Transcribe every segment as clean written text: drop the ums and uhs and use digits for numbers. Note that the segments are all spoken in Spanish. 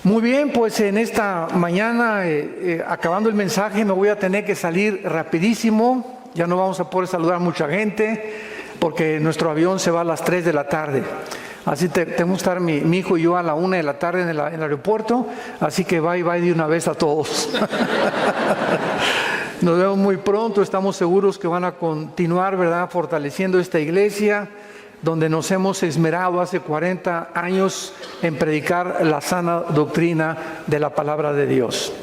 Muy bien, pues en esta mañana, acabando el mensaje, me voy a tener que salir rapidísimo. Ya no vamos a poder saludar a mucha gente porque nuestro avión se va a las 3 de la tarde. Así tenemos que estar mi hijo y yo a la 1 de la tarde en el aeropuerto. Así que bye de una vez a todos. Nos vemos muy pronto. Estamos seguros que van a continuar, ¿verdad?, fortaleciendo esta iglesia, donde nos hemos esmerado hace 40 años en predicar la sana doctrina de la palabra de Dios.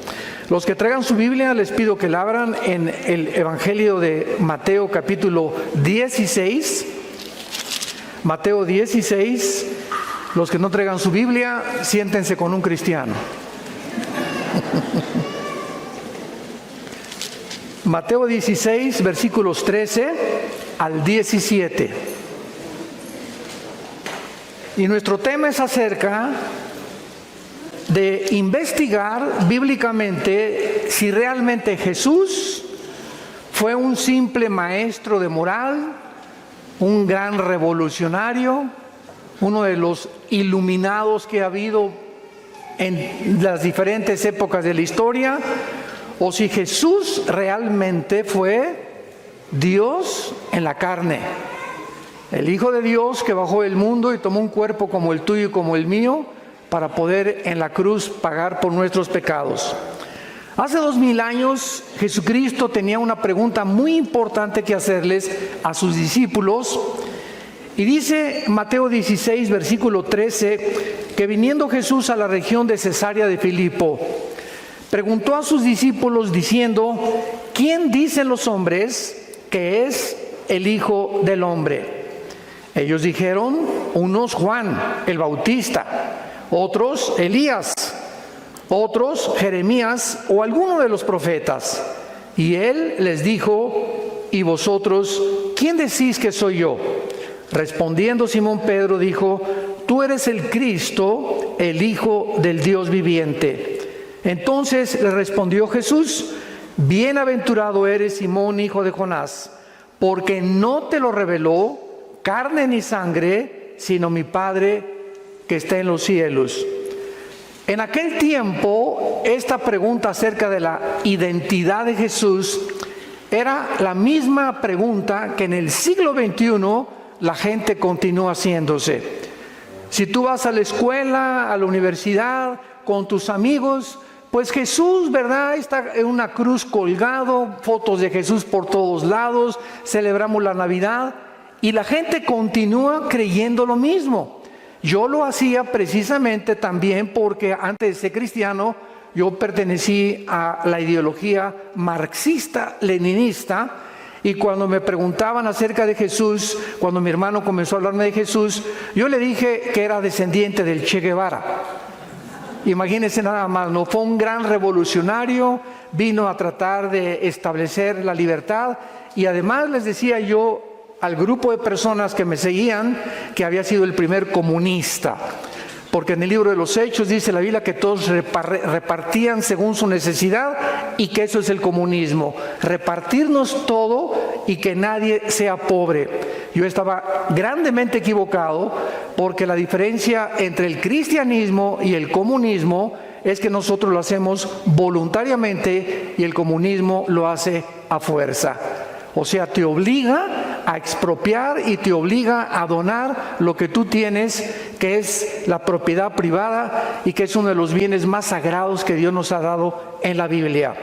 Los que traigan su Biblia, les pido que la abran en el Evangelio de Mateo capítulo 16. Mateo 16. Los que no traigan su Biblia, siéntense con un cristiano. Mateo 16, versículos 13 al 17. Y nuestro tema es acerca de investigar bíblicamente si realmente Jesús fue un simple maestro de moral, un gran revolucionario, uno de los iluminados que ha habido en las diferentes épocas de la historia, o si Jesús realmente fue Dios en la carne. El Hijo de Dios que bajó del mundo y tomó un cuerpo como el tuyo y como el mío para poder en la cruz pagar por nuestros pecados. Hace 2000 años Jesucristo tenía una pregunta muy importante que hacerles a sus discípulos. Y dice Mateo 16, versículo 13, que viniendo Jesús a la región de Cesarea de Filipo, preguntó a sus discípulos diciendo: ¿quién dicen los hombres que es el Hijo del Hombre? Ellos dijeron: unos Juan el Bautista, otros Elías, otros Jeremías o alguno de los profetas. Y él les dijo: ¿y vosotros quién decís que soy yo? Respondiendo Simón Pedro dijo: tú eres el Cristo, el Hijo del Dios viviente. Entonces le respondió Jesús: bienaventurado eres, Simón, hijo de Jonás, porque no te lo reveló carne ni sangre, sino mi Padre que está en los cielos. En aquel tiempo, esta pregunta acerca de la identidad de Jesús era la misma pregunta que en el siglo XXI la gente continúa haciéndose. Si tú vas a la escuela, a la universidad, con tus amigos, pues Jesús, ¿verdad?, está en una cruz colgado, fotos de Jesús por todos lados, celebramos la Navidad. Y la gente continúa creyendo lo mismo. Yo lo hacía precisamente también porque antes de ser cristiano, yo pertenecí a la ideología marxista-leninista. Y cuando me preguntaban acerca de Jesús, cuando mi hermano comenzó a hablarme de Jesús, yo le dije que era descendiente del Che Guevara. Imagínense nada más, ¿no? Fue un gran revolucionario, vino a tratar de establecer la libertad. Y además les decía yo al grupo de personas que me seguían que había sido el primer comunista, porque en el libro de los Hechos dice la Biblia que todos repartían según su necesidad, y que eso es el comunismo, repartirnos todo y que nadie sea pobre. Yo estaba grandemente equivocado, porque la diferencia entre el cristianismo y el comunismo es que nosotros lo hacemos voluntariamente y el comunismo lo hace a fuerza. O sea, te obliga a expropiar y te obliga a donar lo que tú tienes, que es la propiedad privada y que es uno de los bienes más sagrados que Dios nos ha dado en la Biblia.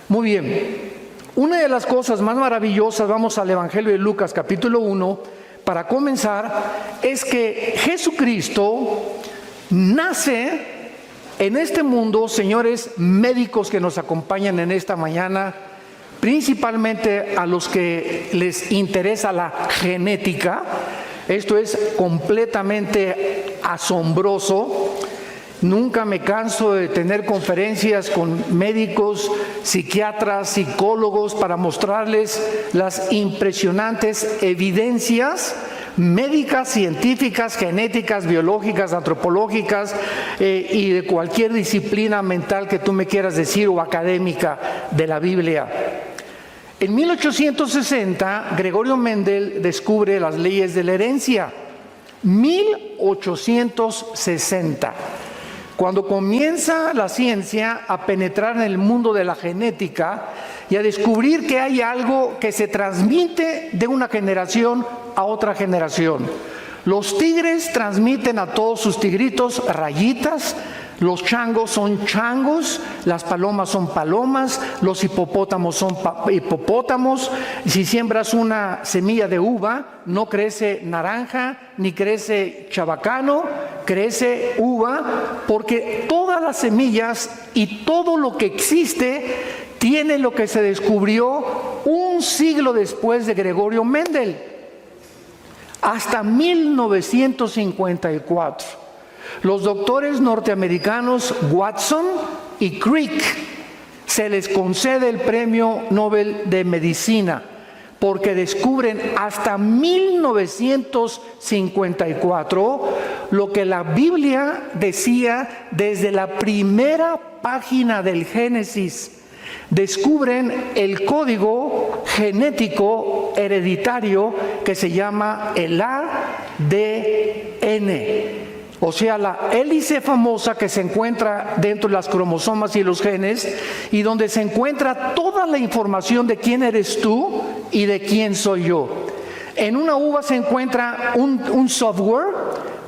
Muy bien, una de las cosas más maravillosas, vamos al Evangelio de Lucas capítulo 1, para comenzar, es que Jesucristo nace en este mundo. Señores médicos que nos acompañan en esta mañana, principalmente a los que les interesa la genética, esto es completamente asombroso. Nunca me canso de tener conferencias con médicos, psiquiatras, psicólogos para mostrarles las impresionantes evidencias médicas, científicas, genéticas, biológicas, antropológicas y de cualquier disciplina mental que tú me quieras decir o académica de la Biblia. En 1860, Gregorio Mendel descubre las leyes de la herencia. 1860. Cuando comienza la ciencia a penetrar en el mundo de la genética y a descubrir que hay algo que se transmite de una generación a otra generación. Los tigres transmiten a todos sus tigritos rayitas, los changos son changos, las palomas son palomas, los hipopótamos son hipopótamos. Si siembras una semilla de uva, no crece naranja ni crece chabacano, crece uva, porque todas las semillas y todo lo que existe tiene lo que se descubrió un siglo después de Gregorio Mendel, hasta 1954. Los doctores norteamericanos Watson y Crick se les concede el Premio Nobel de Medicina porque descubren hasta 1954 lo que la Biblia decía desde la primera página del Génesis. Descubren el código genético hereditario que se llama el ADN. O sea, la hélice famosa que se encuentra dentro de las cromosomas y los genes, y donde se encuentra toda la información de quién eres tú y de quién soy yo. En una uva se encuentra un software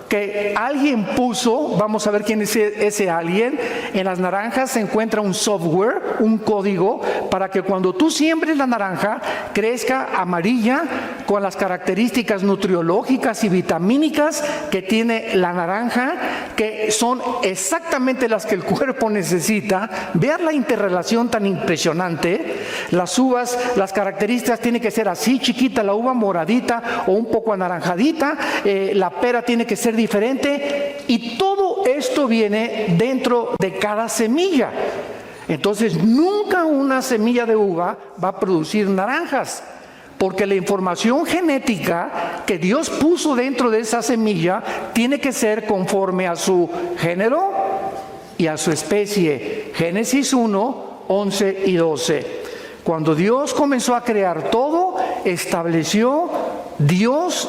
que alguien puso, vamos a ver quién es ese alguien. En las naranjas se encuentra un software, un código, para que cuando tú siembres la naranja, crezca amarilla con las características nutriológicas y vitamínicas que tiene la naranja, que son exactamente las que el cuerpo necesita. Vean la interrelación tan impresionante. Las uvas, las características tienen que ser así, chiquita, la uva moradita o un poco anaranjadita, la pera tiene que ser diferente, y todo esto viene dentro de cada semilla. Entonces nunca una semilla de uva va a producir naranjas, porque la información genética que Dios puso dentro de esa semilla tiene que ser conforme a su género y a su especie. Génesis 1, 11 y 12. Cuando Dios comenzó a crear todo, estableció Dios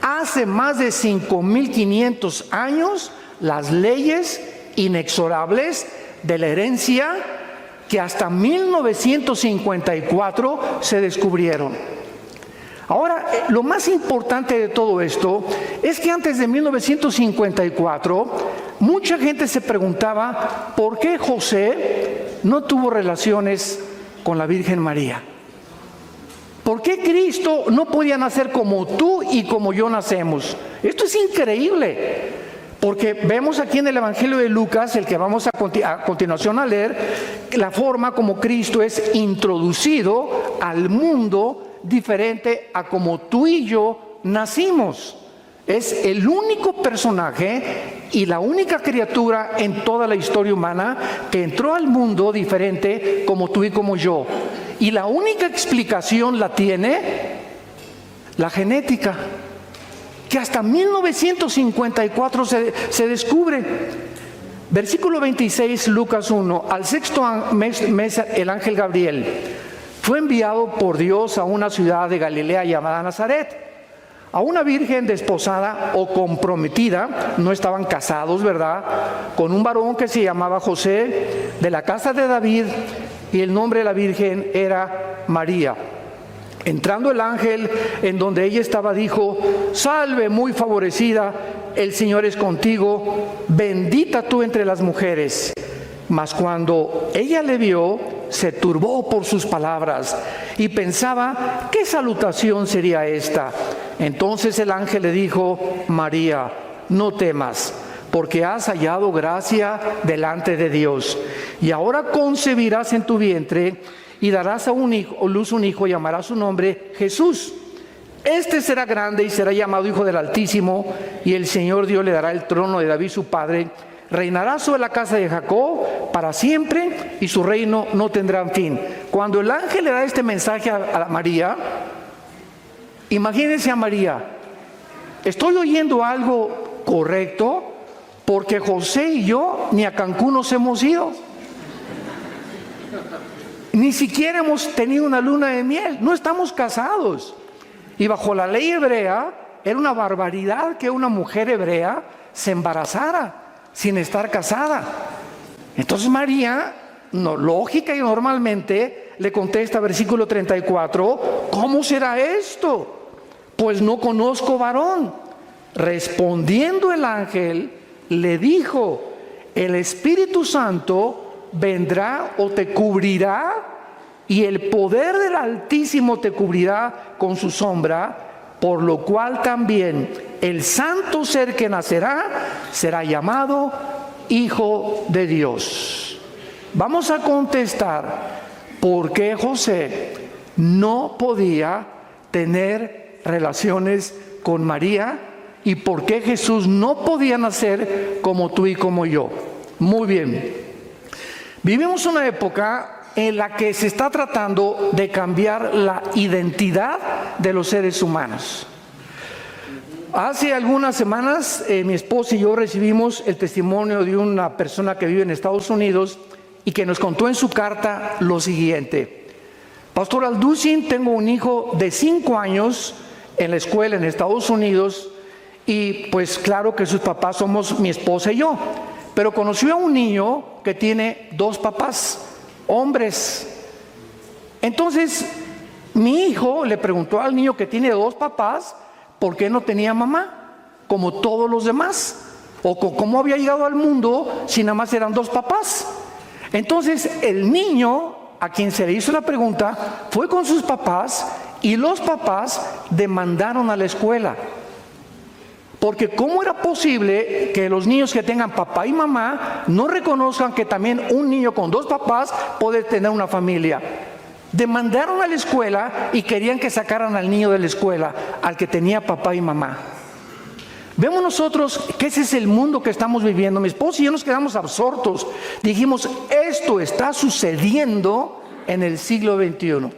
hace más de 5.500 años las leyes inexorables de la herencia que hasta 1954 se descubrieron. Ahora, lo más importante de todo esto es que antes de 1954, mucha gente se preguntaba por qué José no tuvo relaciones con la Virgen María. ¿Por qué Cristo no podía nacer como tú y como yo nacemos? Esto es increíble, porque vemos aquí en el Evangelio de Lucas, el que vamos a continuación a leer, la forma como Cristo es introducido al mundo diferente a como tú y yo nacimos. Es el único personaje y la única criatura en toda la historia humana que entró al mundo diferente como tú y como yo. Y la única explicación la tiene la genética, que hasta 1954 se descubre. Versículo 26, Lucas 1. Al sexto mes el ángel Gabriel fue enviado por Dios a una ciudad de Galilea llamada Nazaret, a una virgen desposada o comprometida, no estaban casados, ¿verdad?, con un varón que se llamaba José, de la casa de David, y el nombre de la virgen era María. Entrando el ángel en donde ella estaba, dijo: salve, muy favorecida, el Señor es contigo, bendita tú entre las mujeres. Mas cuando ella le vio, se turbó por sus palabras y pensaba: ¿qué salutación sería esta? Entonces el ángel le dijo: María, no temas, porque has hallado gracia delante de Dios. Y ahora concebirás en tu vientre y darás a luz un hijo, y llamarás su nombre Jesús. Este será grande y será llamado Hijo del Altísimo, y el Señor Dios le dará el trono de David su padre. Reinará sobre la casa de Jacob para siempre, y su reino no tendrá fin. Cuando el ángel le da este mensaje a María, imagínense a María: ¿estoy oyendo algo correcto? Porque José y yo ni a Cancún nos hemos ido. Ni siquiera hemos tenido una luna de miel, no estamos casados. Y bajo la ley hebrea era una barbaridad que una mujer hebrea se embarazara. sin estar casada. Entonces María, no, lógica y normalmente, le contesta, versículo 34, ¿cómo será esto? Pues no conozco varón. Respondiendo el ángel, le dijo, el Espíritu Santo vendrá o te cubrirá, y el poder del Altísimo te cubrirá con su sombra, por lo cual también el santo ser que nacerá será llamado Hijo de Dios. Vamos a contestar por qué José no podía tener relaciones con María y por qué Jesús no podía nacer como tú y como yo. Muy bien. Vivimos una época en la que se está tratando de cambiar la identidad de los seres humanos. Hace algunas semanas mi esposa y yo recibimos el testimonio de una persona que vive en Estados Unidos y que nos contó en su carta lo siguiente: Pastor Alducin, tengo un hijo de 5 años en la escuela en Estados Unidos y pues claro que sus papás somos mi esposa y yo, pero conoció a un niño que tiene 2 papás, hombres. Entonces mi hijo le preguntó al niño que tiene 2 papás por qué no tenía mamá como todos los demás, o cómo había llegado al mundo si nada más eran 2 papás. Entonces el niño a quien se le hizo la pregunta fue con sus papás y los papás demandaron a la escuela, porque ¿cómo era posible que los niños que tengan papá y mamá no reconozcan que también un niño con 2 papás puede tener una familia? Demandaron a la escuela y querían que sacaran al niño de la escuela, al que tenía papá y mamá. Vemos nosotros que ese es el mundo que estamos viviendo. Mi esposa y yo nos quedamos absortos. Dijimos, esto está sucediendo en el siglo XXI.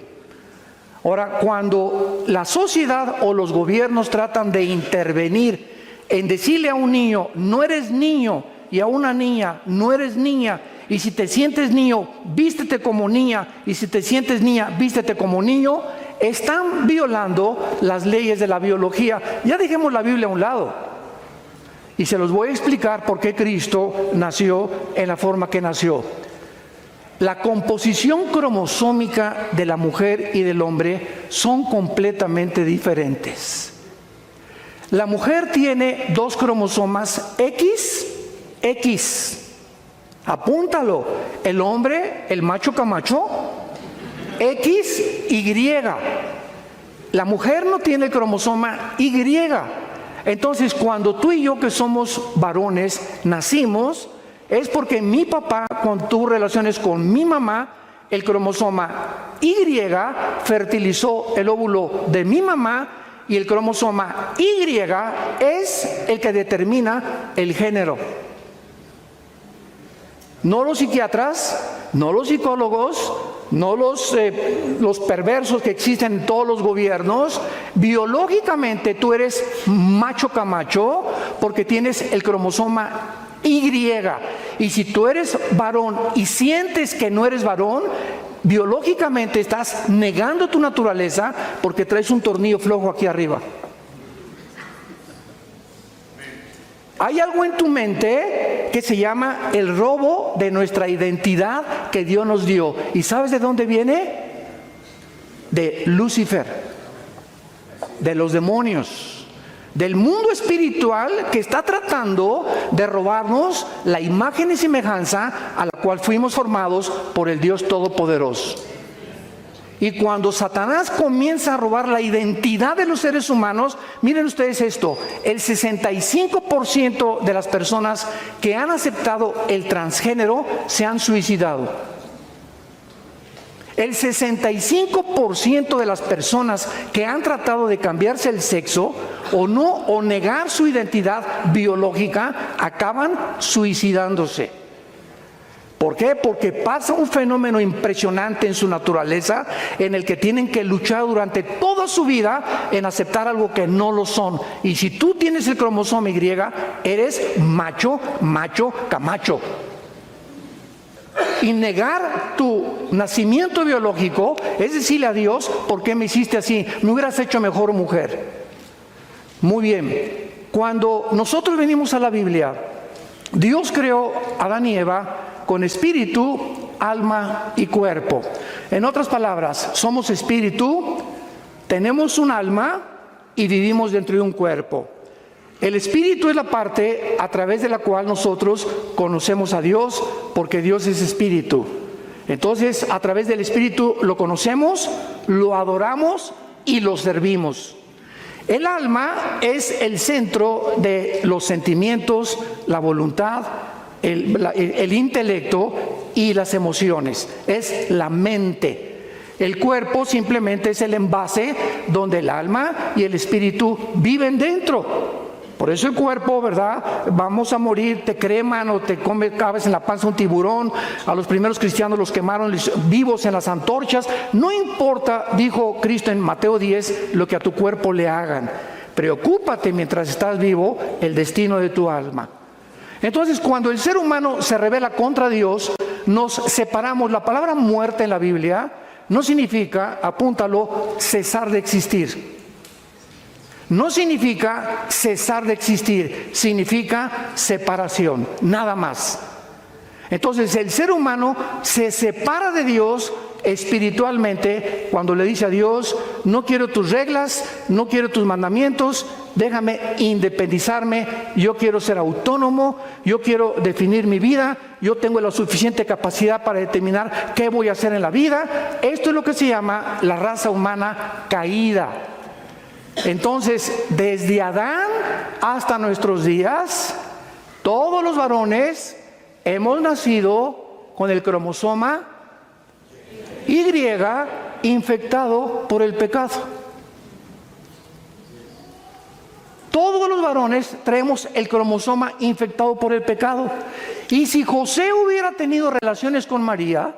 Ahora, cuando la sociedad o los gobiernos tratan de intervenir en decirle a un niño, no eres niño, y a una niña, no eres niña, y si te sientes niño, vístete como niña, y si te sientes niña, vístete como niño, están violando las leyes de la biología. Ya dejemos la Biblia a un lado. Y se los voy a explicar por qué Cristo nació en la forma que nació. La composición cromosómica de la mujer y del hombre son completamente diferentes. La mujer tiene 2 cromosomas X. Apúntalo. El hombre, el macho camacho, XY. La mujer no tiene el cromosoma Y. Entonces, cuando tú y yo, que somos varones, nacimos, es porque mi papá, cuando tuvo relaciones con mi mamá, el cromosoma Y fertilizó el óvulo de mi mamá, y el cromosoma Y es el que determina el género. No los psiquiatras, no los psicólogos, no los perversos que existen en todos los gobiernos. Biológicamente tú eres macho camacho porque tienes el cromosoma Y. Y si tú eres varón y sientes que no eres varón, biológicamente estás negando tu naturaleza porque traes un tornillo flojo aquí arriba. Hay algo en tu mente que se llama el robo de nuestra identidad que Dios nos dio. ¿Y sabes de dónde viene? De Lucifer, de los demonios, del mundo espiritual que está tratando de robarnos la imagen y semejanza a la cual fuimos formados por el Dios Todopoderoso. Y cuando Satanás comienza a robar la identidad de los seres humanos, miren ustedes esto, el 65% de las personas que han aceptado el transgénero se han suicidado. El 65% de las personas que han tratado de cambiarse el sexo o negar su identidad biológica acaban suicidándose. ¿Por qué? Porque pasa un fenómeno impresionante en su naturaleza en el que tienen que luchar durante toda su vida en aceptar algo que no lo son. Y si tú tienes el cromosoma Y, eres macho, camacho. Y negar tu nacimiento biológico es decirle a Dios, ¿por qué me hiciste así? Me hubieras hecho mejor mujer. Muy bien. Cuando nosotros venimos a la Biblia Dios creó a Adán y Eva con espíritu, alma y cuerpo. En otras palabras, somos espíritu, tenemos un alma y vivimos dentro de un cuerpo. El espíritu es la parte a través de la cual nosotros conocemos a Dios, porque Dios es espíritu. Entonces, a través del espíritu lo conocemos, lo adoramos y lo servimos. El alma es el centro de los sentimientos, la voluntad, el intelecto y las emociones. Es la mente. El cuerpo simplemente es el envase donde el alma y el espíritu viven dentro. Por eso el cuerpo, ¿verdad? Vamos a morir, te creman o te cabes en la panza un tiburón. A los primeros cristianos los quemaron vivos en las antorchas. No importa, dijo Cristo en Mateo 10, lo que a tu cuerpo le hagan. Preocúpate mientras estás vivo el destino de tu alma. Entonces, cuando el ser humano se rebela contra Dios, nos separamos. La palabra muerte en la Biblia no significa, apúntalo, cesar de existir. No significa cesar de existir, significa separación, nada más. Entonces el ser humano se separa de Dios espiritualmente cuando le dice a Dios: no quiero tus reglas, no quiero tus mandamientos, déjame independizarme, yo quiero ser autónomo, yo quiero definir mi vida, yo tengo la suficiente capacidad para determinar qué voy a hacer en la vida. Esto es lo que se llama la raza humana caída. Entonces, desde Adán hasta nuestros días, todos los varones hemos nacido con el cromosoma Y infectado por el pecado. Todos los varones traemos el cromosoma infectado por el pecado. Y si José hubiera tenido relaciones con María,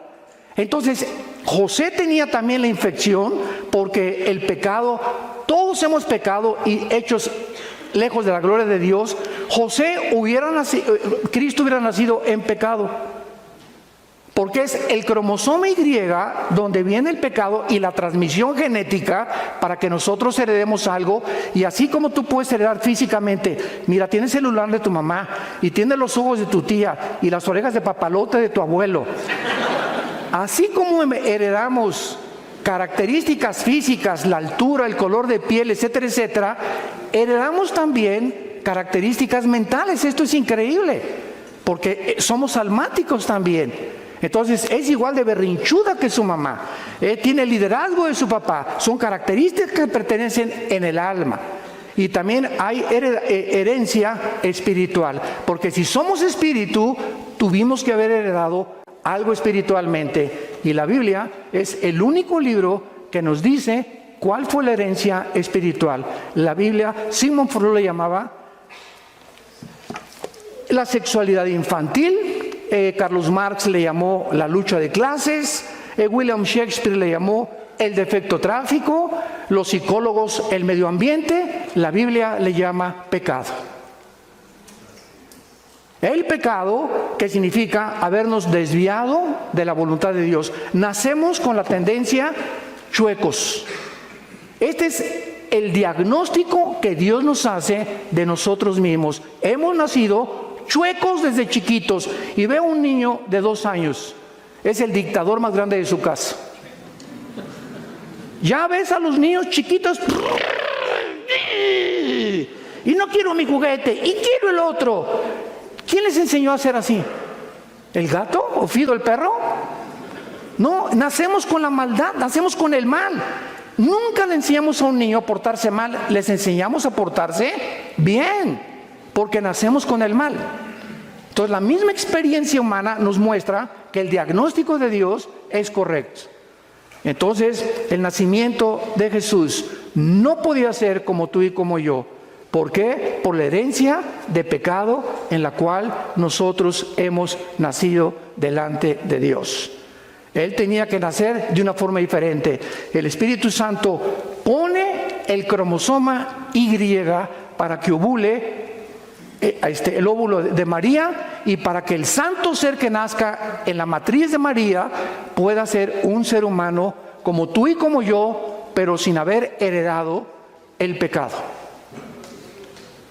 entonces José tenía también la infección, porque el pecado, todos hemos pecado y hechos lejos de la gloria de Dios. Cristo hubiera nacido en pecado, porque es el cromosoma Y donde viene el pecado y la transmisión genética para que nosotros heredemos algo. Y así como tú puedes heredar físicamente, mira, tienes el celular de tu mamá y tienes los ojos de tu tía y las orejas de papalote de tu abuelo. Así como heredamos características físicas, la altura, el color de piel, etcétera, etcétera, heredamos también características mentales. Esto es increíble, porque somos almáticos también. Entonces es igual de berrinchuda que su mamá, tiene el liderazgo de su papá. Son características que pertenecen en el alma. Y también hay herencia espiritual, porque si somos espíritu, tuvimos que haber heredado algo espiritualmente. Y la Biblia es el único libro que nos dice cuál fue la herencia espiritual. La Biblia, Sigmund Freud le llamaba la sexualidad infantil, Carlos Marx le llamó la lucha de clases, William Shakespeare le llamó el defecto tráfico, los psicólogos el medio ambiente, la Biblia le llama pecado. El pecado, que significa habernos desviado de la voluntad de Dios. Nacemos con la tendencia chuecos. Este es el diagnóstico que Dios nos hace de nosotros mismos. Hemos nacido chuecos desde chiquitos. Y veo un niño de 2 años, es el dictador más grande de su casa. Ya ves a los niños chiquitos, y no quiero mi juguete, y quiero el otro. ¿Quién les enseñó a ser así? ¿El gato o Fido el perro? No, nacemos con la maldad, nacemos con el mal. Nunca le enseñamos a un niño a portarse mal, les enseñamos a portarse bien, porque nacemos con el mal. Entonces la misma experiencia humana nos muestra que el diagnóstico de Dios es correcto. Entonces el nacimiento de Jesús no podía ser como tú y como yo. ¿Por qué? Por la herencia de pecado en la cual nosotros hemos nacido delante de Dios. Él tenía que nacer de una forma diferente. El Espíritu Santo pone el cromosoma Y para que ovule el óvulo de María, y para que el santo ser que nazca en la matriz de María pueda ser un ser humano como tú y como yo, pero sin haber heredado el pecado.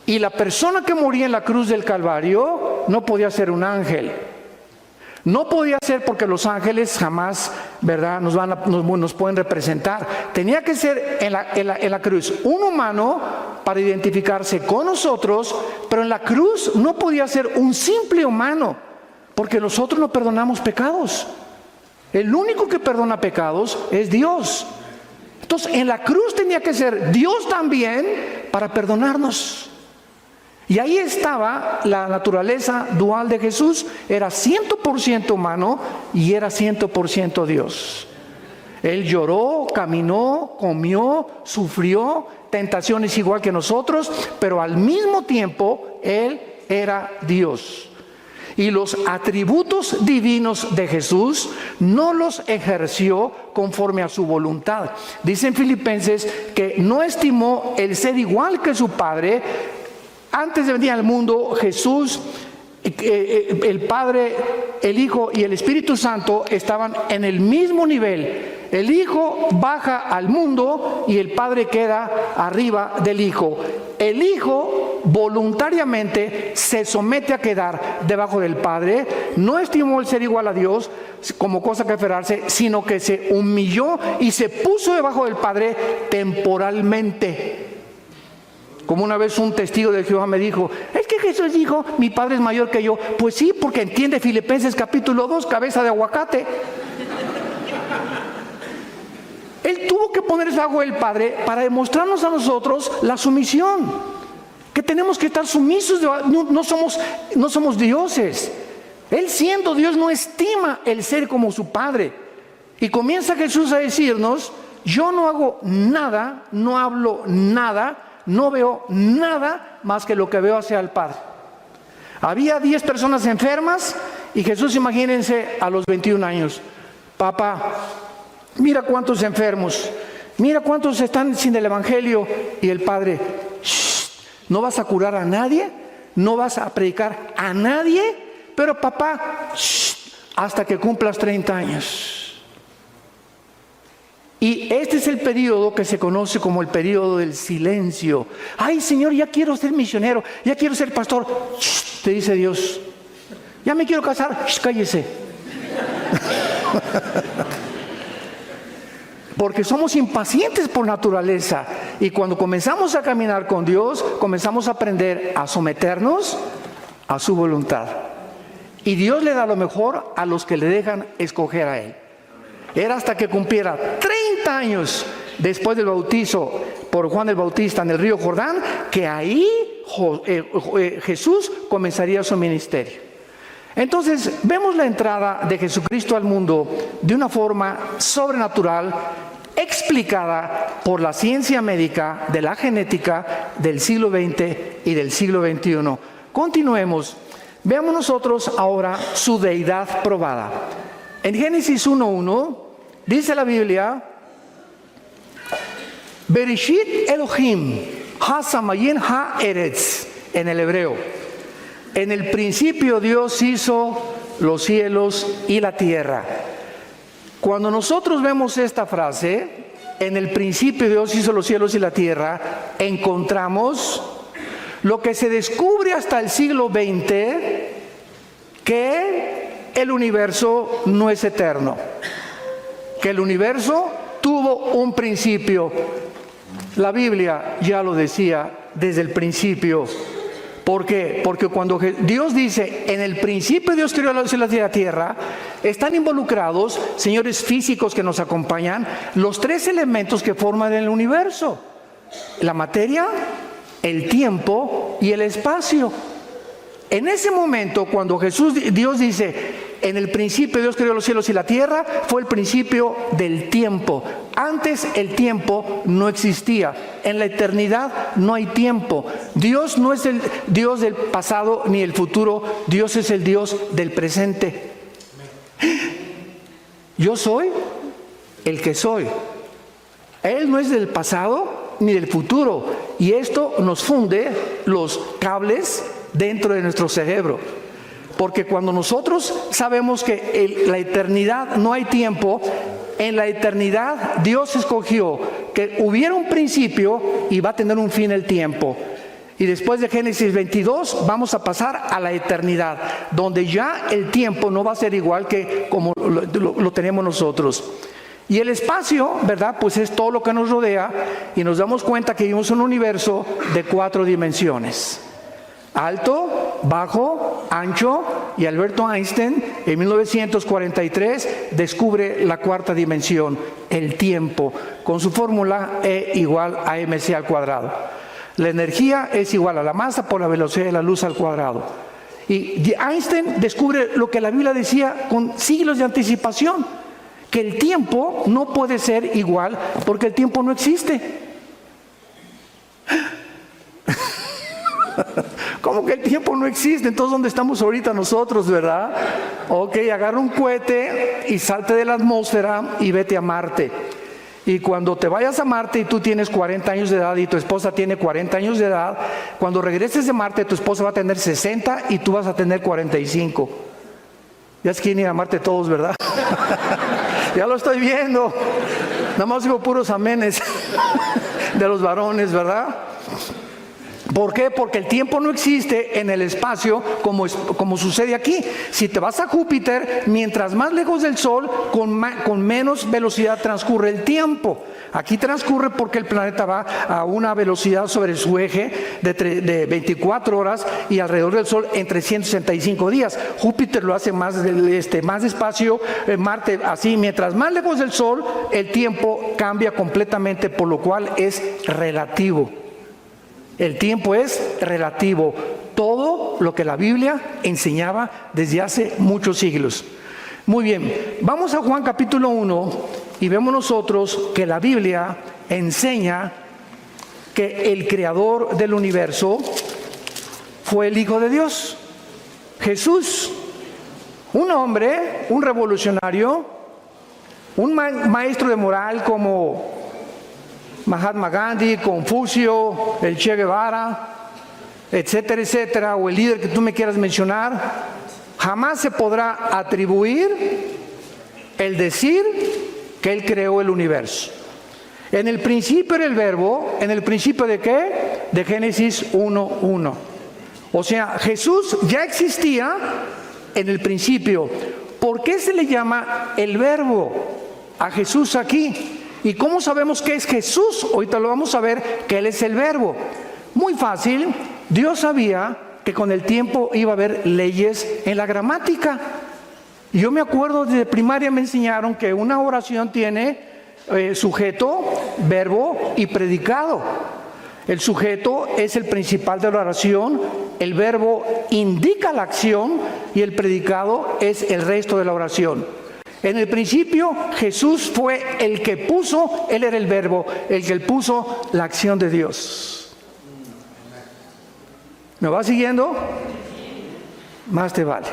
Y la persona que moría en la cruz del Calvario no podía ser un ángel. No podía ser porque los ángeles jamás, ¿verdad?, nos pueden representar. Tenía que ser en la cruz un humano para identificarse con nosotros, pero en la cruz no podía ser un simple humano, porque nosotros no perdonamos pecados. El único que perdona pecados es Dios. Entonces, en la cruz tenía que ser Dios también para perdonarnos. Y ahí estaba la naturaleza dual de Jesús. Era 100% humano y era 100% Dios. Él lloró, caminó, comió, sufrió tentaciones igual que nosotros, pero al mismo tiempo Él era Dios. Y los atributos divinos de Jesús no los ejerció conforme a su voluntad. Dice en Filipenses que no estimó el ser igual que su Padre. Antes de venir al mundo, Jesús, el Padre, el Hijo y el Espíritu Santo estaban en el mismo nivel. El Hijo baja al mundo y el Padre queda arriba del Hijo. El Hijo voluntariamente se somete a quedar debajo del Padre. No estimó el ser igual a Dios como cosa que aferrarse, sino que se humilló y se puso debajo del Padre temporalmente. Como una vez un testigo de Jehová me dijo, es que Jesús dijo, mi Padre es mayor que yo. Pues sí, porque entiende Filipenses capítulo 2, cabeza de aguacate. Él tuvo que ponerse bajo el Padre para demostrarnos a nosotros la sumisión. Que tenemos que estar sumisos, no somos dioses. Él siendo Dios no estima el ser como su Padre. Y comienza Jesús a decirnos, yo no hago nada, no hablo nada, no veo nada más que lo que veo hacia el Padre. Había 10 personas enfermas y Jesús, imagínense, a los 21 años. Papá, mira cuántos enfermos, mira cuántos están sin el Evangelio. Y el Padre, no vas a curar a nadie, no vas a predicar a nadie, pero papá, hasta que cumplas 30 años. Y este es el periodo que se conoce como el periodo del silencio. Ay, Señor, ya quiero ser misionero, ya quiero ser pastor. Te dice Dios, ya me quiero casar. Cállese. Porque somos impacientes por naturaleza. Y cuando comenzamos a caminar con Dios, comenzamos a aprender a someternos a su voluntad. Y Dios le da lo mejor a los que le dejan escoger a Él. Era hasta que cumpliera 30 años después del bautizo por Juan el Bautista en el río Jordán, que ahí Jesús comenzaría su ministerio. Entonces, vemos la entrada de Jesucristo al mundo de una forma sobrenatural, explicada por la ciencia médica de la genética del siglo XX y del siglo XXI. Continuemos. Veamos nosotros ahora su deidad probada. En Génesis 1:1 dice la Biblia, Bereshit Elohim ha-samayin ha-eretz, en el hebreo. En el principio Dios hizo los cielos y la tierra. Cuando nosotros vemos esta frase, en el principio Dios hizo los cielos y la tierra, encontramos lo que se descubre hasta el siglo XX, que el universo no es eterno, que el universo tuvo un principio. La Biblia ya lo decía desde el principio. ¿Por qué? Porque cuando Dios dice, en el principio Dios creó los cielos y la tierra, están involucrados, señores físicos que nos acompañan, los 3 elementos que forman el universo: la materia, el tiempo y el espacio. En ese momento, cuando Dios dice, en el principio Dios creó los cielos y la tierra, fue el principio del tiempo. Antes el tiempo no existía. En la eternidad no hay tiempo. Dios no es el Dios del pasado ni el futuro. Dios es el Dios del presente. Yo soy el que soy. Él no es del pasado ni del futuro. Y esto nos funde los cables dentro de nuestro cerebro. Porque cuando nosotros sabemos que en la eternidad no hay tiempo, en la eternidad Dios escogió que hubiera un principio y va a tener un fin el tiempo. Y después de Génesis 22 vamos a pasar a la eternidad, donde ya el tiempo no va a ser igual que como lo tenemos nosotros. Y el espacio, ¿verdad? Pues es todo lo que nos rodea, y nos damos cuenta que vivimos en un universo de 4 dimensiones. Alto, bajo, ancho, y Alberto Einstein en 1943 descubre la 4ª dimensión, el tiempo, con su fórmula E igual a mc al cuadrado. La energía es igual a la masa por la velocidad de la luz al cuadrado. Y Einstein descubre lo que la Biblia decía con siglos de anticipación, que el tiempo no puede ser igual porque el tiempo no existe. ¿Cómo que el tiempo no existe? Entonces, ¿dónde estamos ahorita nosotros, verdad? Ok, agarra un cohete y salte de la atmósfera y vete a Marte. Y cuando te vayas a Marte y tú tienes 40 años de edad y tu esposa tiene 40 años de edad, cuando regreses de Marte tu esposa va a tener 60 y tú vas a tener 45. Ya es que quieren ir a Marte todos, ¿verdad? Ya lo estoy viendo. Nada más digo puros amenes de los varones, ¿verdad? ¿Por qué? Porque el tiempo no existe en el espacio como sucede aquí. Si te vas a Júpiter, mientras más lejos del Sol, con menos velocidad transcurre el tiempo. Aquí transcurre porque el planeta va a una velocidad sobre su eje de 24 horas y alrededor del Sol en 365 días. Júpiter lo hace más despacio, Marte así. Mientras más lejos del Sol, el tiempo cambia completamente, por lo cual es relativo. El tiempo es relativo. Todo lo que la Biblia enseñaba desde hace muchos siglos. Muy bien, vamos a Juan capítulo 1 y vemos nosotros que la Biblia enseña que el creador del universo fue el Hijo de Dios, Jesús, un hombre, un revolucionario, un maestro de moral como Mahatma Gandhi, Confucio, el Che Guevara, etcétera, etcétera, o el líder que tú me quieras mencionar, jamás se podrá atribuir el decir que Él creó el universo. En el principio era el verbo, ¿en el principio de qué? De Génesis 1:1. O sea, Jesús ya existía en el principio. ¿Por qué se le llama el verbo a Jesús aquí? ¿Y cómo sabemos que es Jesús? Ahorita lo vamos a ver, que Él es el verbo. Muy fácil, Dios sabía que con el tiempo iba a haber leyes en la gramática. Yo me acuerdo, desde primaria me enseñaron que una oración tiene sujeto, verbo y predicado. El sujeto es el principal de la oración, el verbo indica la acción y el predicado es el resto de la oración. En el principio Jesús fue el que puso, Él era el verbo, el que puso la acción de Dios. ¿Me va siguiendo? Más te vale.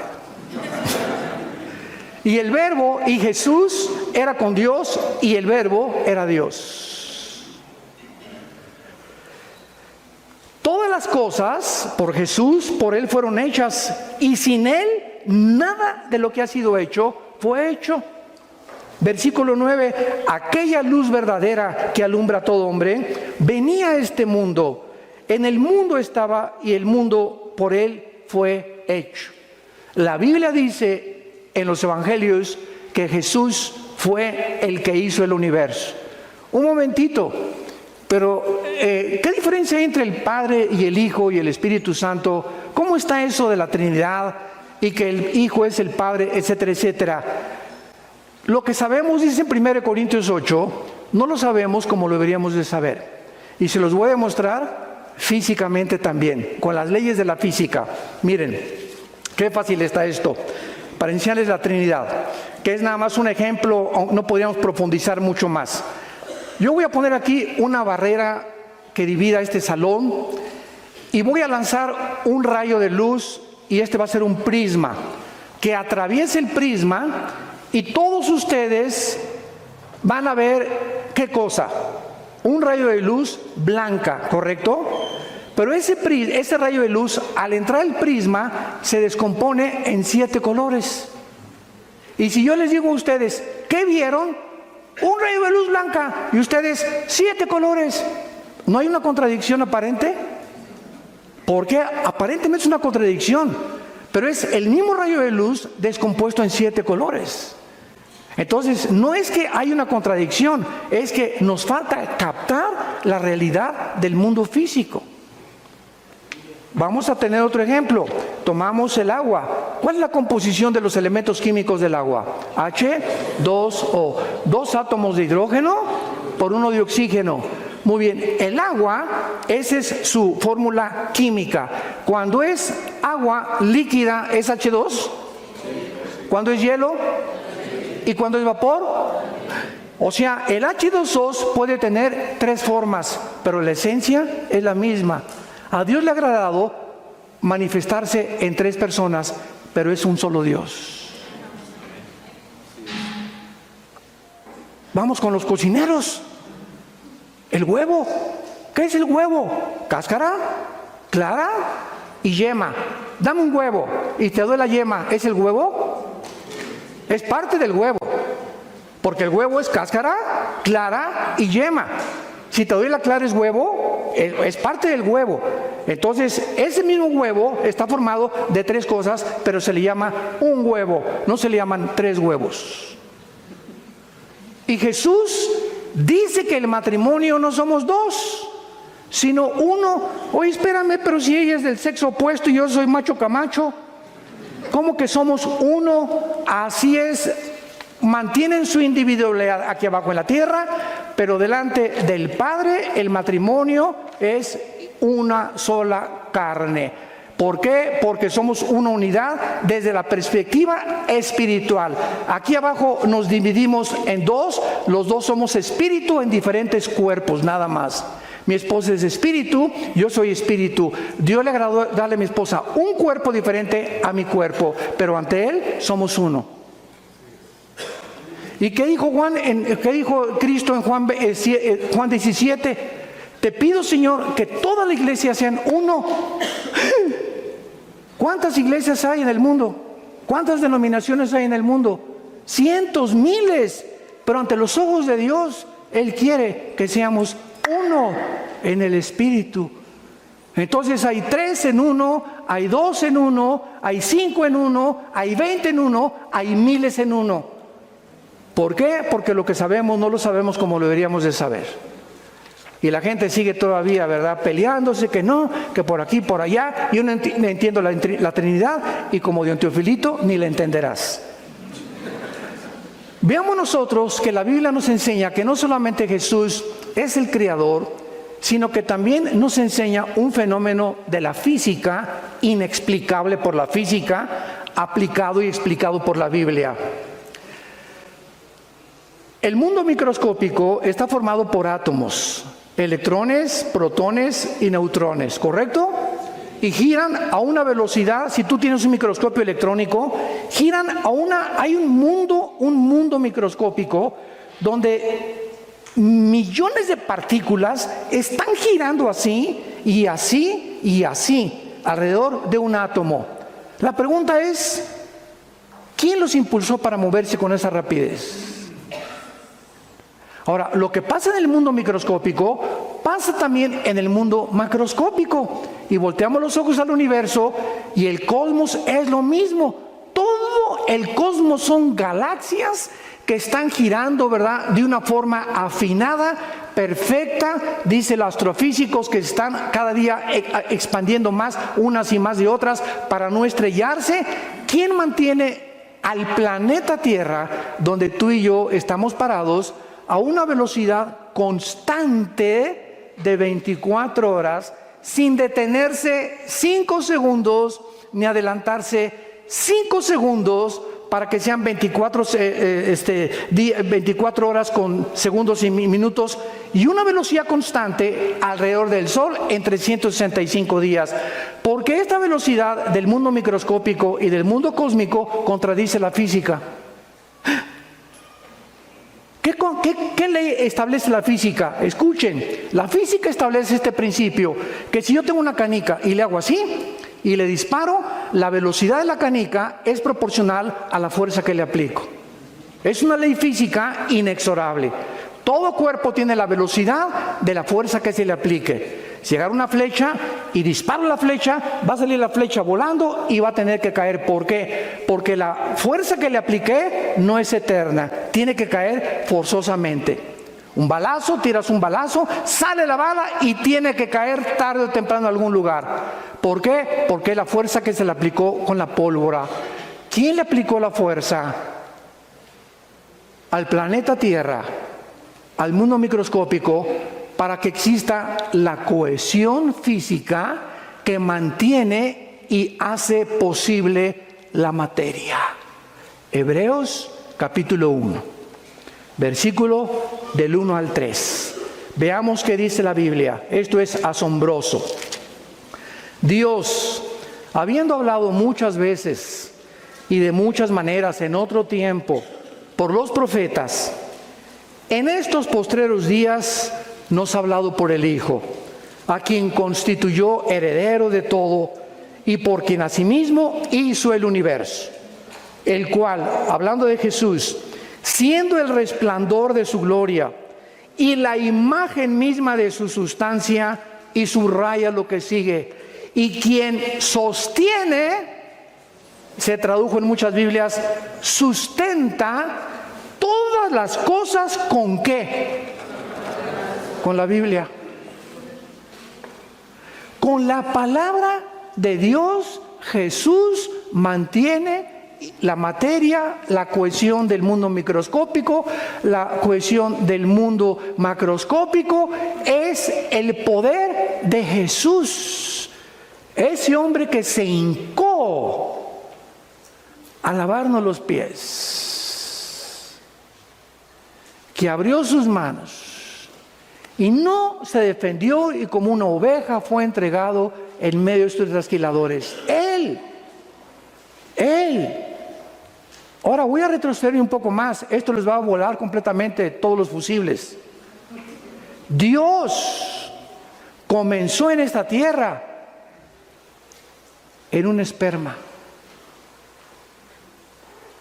Y el verbo, y Jesús era con Dios y el verbo era Dios. Todas las cosas por Jesús, por Él fueron hechas, y sin Él nada de lo que ha sido hecho fue hecho. Versículo 9, aquella luz verdadera que alumbra a todo hombre, venía a este mundo. En el mundo estaba y el mundo por Él fue hecho. La Biblia dice en los evangelios que Jesús fue el que hizo el universo. Un momentito, pero ¿qué diferencia hay entre el Padre y el Hijo y el Espíritu Santo? ¿Cómo está eso de la Trinidad y que el Hijo es el Padre, etcétera, etcétera? Lo que sabemos, dice en 1 Corintios 8, no lo sabemos como lo deberíamos de saber. Y se los voy a mostrar físicamente también, con las leyes de la física. Miren, qué fácil está esto, para enseñarles la Trinidad, que es nada más un ejemplo, no podríamos profundizar mucho más. Yo voy a poner aquí una barrera que divida este salón y voy a lanzar un rayo de luz, y este va a ser un prisma, que atraviese el prisma y todos ustedes van a ver, ¿qué cosa? Un rayo de luz blanca, ¿correcto? Pero ese rayo de luz, al entrar al prisma, se descompone en 7 colores. Y si yo les digo a ustedes, ¿qué vieron? Un rayo de luz blanca. Y ustedes, 7 colores. ¿No hay una contradicción aparente? Porque aparentemente es una contradicción, pero es el mismo rayo de luz descompuesto en 7 colores. Entonces, no es que hay una contradicción, es que nos falta captar la realidad del mundo físico. Vamos a tener otro ejemplo. Tomamos el agua. ¿Cuál es la composición de los elementos químicos del agua? H2O. 2 átomos de hidrógeno por 1 de oxígeno. Muy bien, el agua, esa es su fórmula química. Cuando es agua líquida, ¿es H2? Cuando es hielo y cuando es vapor. O sea, el H2O puede tener 3 formas, pero la esencia es la misma. A Dios le ha agradado manifestarse en 3 personas, pero es un solo Dios. Vamos con los cocineros. El huevo. ¿Qué es el huevo? Cáscara, clara y yema. Dame un huevo y te doy la yema. ¿Es el huevo? Es parte del huevo. Porque el huevo es cáscara, clara y yema. Si te doy la clara es huevo, es parte del huevo. Entonces, ese mismo huevo está formado de 3 cosas, pero se le llama un huevo, no se le llaman 3 huevos. Y Jesús dice que el matrimonio no somos 2, sino 1. Oye, espérame, pero si ella es del sexo opuesto y yo soy macho camacho, ¿cómo que somos 1? Así es. Mantienen su individualidad aquí abajo en la tierra, pero delante del Padre el matrimonio es una sola carne. ¿Por qué? Porque somos una unidad desde la perspectiva espiritual. Aquí abajo nos dividimos en 2, los 2 somos espíritu en diferentes cuerpos, nada más. Mi esposa es espíritu, yo soy espíritu. Dios le agradó darle a mi esposa un cuerpo diferente a mi cuerpo, pero ante Él somos uno. ¿Y qué dijo qué dijo Cristo en Juan 17? Te pido, Señor, que toda la iglesia sean uno. ¿Cuántas iglesias hay en el mundo? ¿Cuántas denominaciones hay en el mundo? Cientos, miles. Pero ante los ojos de Dios, Él quiere que seamos uno en el Espíritu. Entonces hay 3 en 1, hay 2 en 1, hay 5 en 1, hay 20 en 1, hay miles en 1. ¿Por qué? Porque lo que sabemos no lo sabemos como lo deberíamos de saber. Y la gente sigue todavía, ¿verdad?, peleándose, que no, que por aquí, por allá. Yo no entiendo la Trinidad y como Don Teofilito ni la entenderás. Veamos nosotros que la Biblia nos enseña que no solamente Jesús es el Creador, sino que también nos enseña un fenómeno de la física, inexplicable por la física, aplicado y explicado por la Biblia. El mundo microscópico está formado por átomos, electrones, protones y neutrones, ¿correcto? Y giran a una velocidad, si tú tienes un microscopio electrónico, giran hay un mundo microscópico donde millones de partículas están girando así y así y así alrededor de un átomo. La pregunta es, ¿quién los impulsó para moverse con esa rapidez? Ahora, lo que pasa en el mundo microscópico pasa también en el mundo macroscópico. Y volteamos los ojos al universo y el cosmos es lo mismo. Todo el cosmos son galaxias que están girando, ¿verdad?, de una forma afinada, perfecta. Dicen los astrofísicos que están cada día expandiendo más unas y más de otras para no estrellarse. ¿Quién mantiene al planeta Tierra, donde tú y yo estamos parados, a una velocidad constante de 24 horas, sin detenerse 5 segundos, ni adelantarse 5 segundos, para que sean 24 horas con segundos y minutos, y una velocidad constante alrededor del Sol en 365 días? Porque esta velocidad del mundo microscópico y del mundo cósmico contradice la física. ¿Qué ley establece la física? Escuchen, la física establece este principio, que si yo tengo una canica y le hago así y le disparo, la velocidad de la canica es proporcional a la fuerza que le aplico. Es una ley física inexorable. Todo cuerpo tiene la velocidad de la fuerza que se le aplique. Si agarro una flecha y disparo la flecha, va a salir la flecha volando y va a tener que caer. ¿Por qué? Porque la fuerza que le apliqué no es eterna, tiene que caer forzosamente. Un balazo, tiras un balazo, sale la bala y tiene que caer tarde o temprano en algún lugar. ¿Por qué? Porque la fuerza que se le aplicó con la pólvora. ¿Quién le aplicó la fuerza? Al planeta Tierra, al mundo microscópico, para que exista la cohesión física que mantiene y hace posible la materia. Hebreos capítulo 1, versículo del 1 al 3. Veamos qué dice la Biblia. Esto es asombroso. Dios, habiendo hablado muchas veces y de muchas maneras en otro tiempo por los profetas, en estos postreros días nos ha hablado por el Hijo, a quien constituyó heredero de todo y por quien asimismo hizo el universo, el cual, hablando de Jesús, siendo el resplandor de su gloria y la imagen misma de su sustancia, y subraya lo que sigue, y quien sostiene, se tradujo en muchas Biblias, sustenta todas las cosas. ¿Con qué? Con la Biblia. Con la palabra de Dios, Jesús mantiene la materia, la cohesión del mundo microscópico, la cohesión del mundo macroscópico. Es el poder de Jesús. Ese hombre que se hincó a lavarnos los pies, que abrió sus manos y no se defendió y como una oveja fue entregado en medio de estos trasquiladores. Él. Ahora voy a retroceder un poco más. Esto les va a volar completamente todos los fusibles. Dios comenzó en esta tierra en un esperma.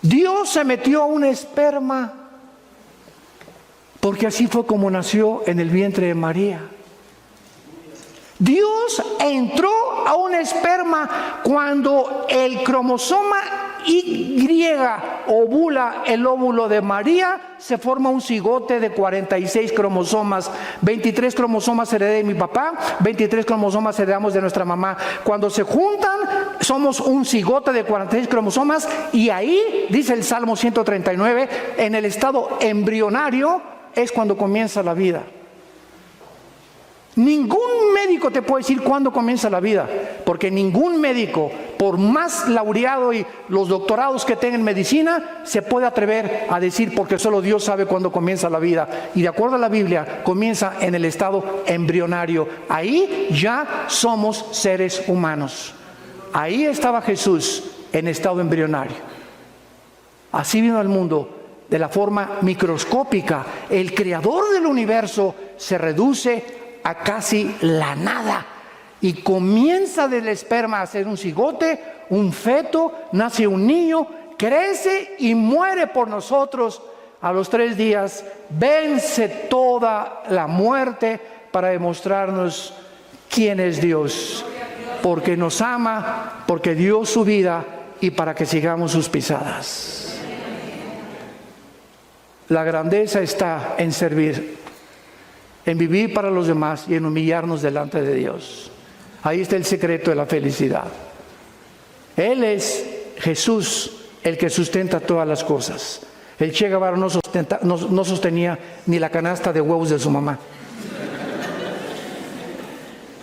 Dios se metió a un esperma porque así fue como nació en el vientre de María. Dios entró a un esperma cuando el cromosoma Y ovula el óvulo de María, se forma un cigote de 46 cromosomas. 23 cromosomas heredé de mi papá, 23 cromosomas heredamos de nuestra mamá. Cuando se juntan, somos un cigote de 46 cromosomas, y ahí, dice el Salmo 139, en el estado embrionario es cuando comienza la vida. Ningún médico te puede decir cuándo comienza la vida, porque ningún médico, por más laureado y los doctorados que tenga en medicina, se puede atrever a decir, porque solo Dios sabe cuándo comienza la vida. Y de acuerdo a la Biblia, comienza en el estado embrionario. Ahí ya somos seres humanos. Ahí estaba Jesús, en estado embrionario. Así vino al mundo, de la forma microscópica. El creador del universo se reduce a casi la nada y comienza del esperma a ser un cigote, un feto, nace un niño, crece y muere por nosotros. A los 3 días vence toda la muerte para demostrarnos quién es Dios, porque nos ama, porque dio su vida y para que sigamos sus pisadas. La grandeza está en servir, en vivir para los demás y en humillarnos delante de Dios. Ahí está el secreto de la felicidad. Él es Jesús, el que sustenta todas las cosas. El Che Guevara no sostenía ni la canasta de huevos de su mamá.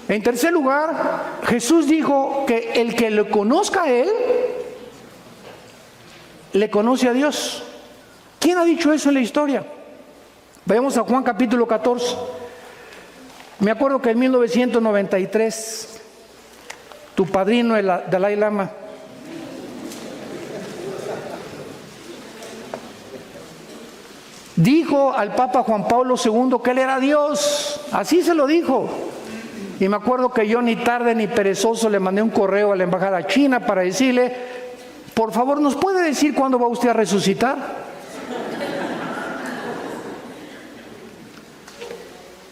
En tercer lugar, Jesús dijo que el que le conozca a Él, le conoce a Dios. ¿Quién ha dicho eso en la historia? Vayamos a Juan capítulo 14. Me acuerdo que en 1993, tu padrino, el Dalai Lama, dijo al Papa Juan Pablo II que él era Dios. Así se lo dijo. Y me acuerdo que yo, ni tarde ni perezoso, le mandé un correo a la embajada china para decirle: por favor, ¿nos puede decir cuándo va usted a resucitar?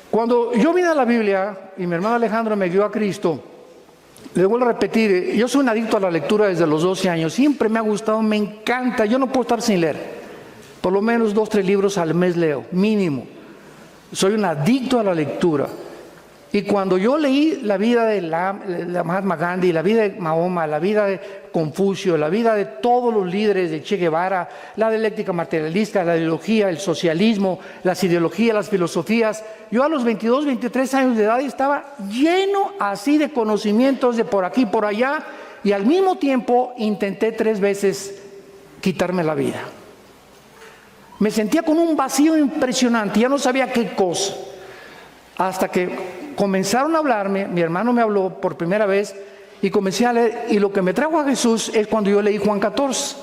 Cuando yo vine a la Biblia y mi hermano Alejandro me guió a Cristo, Le vuelvo a repetir, yo soy un adicto a la lectura desde los 12 años. Siempre me ha gustado, me encanta. Yo no puedo estar sin leer. Por lo menos 2, 3 libros al mes leo, mínimo. Soy un adicto a la lectura. Y cuando yo leí la vida de la Mahatma Gandhi, la vida de Mahoma, la vida de Confucio, la vida de todos los líderes de Che Guevara, la dialéctica materialista, la ideología, el socialismo, las ideologías, las filosofías, yo a los 22, 23 años de edad estaba lleno así de conocimientos de por aquí, por allá, y al mismo tiempo intenté 3 veces quitarme la vida. Me sentía con un vacío impresionante, ya no sabía qué cosa, hasta que comenzaron a hablarme, mi hermano me habló por primera vez y comencé a leer, y lo que me trajo a Jesús es cuando yo leí Juan 14.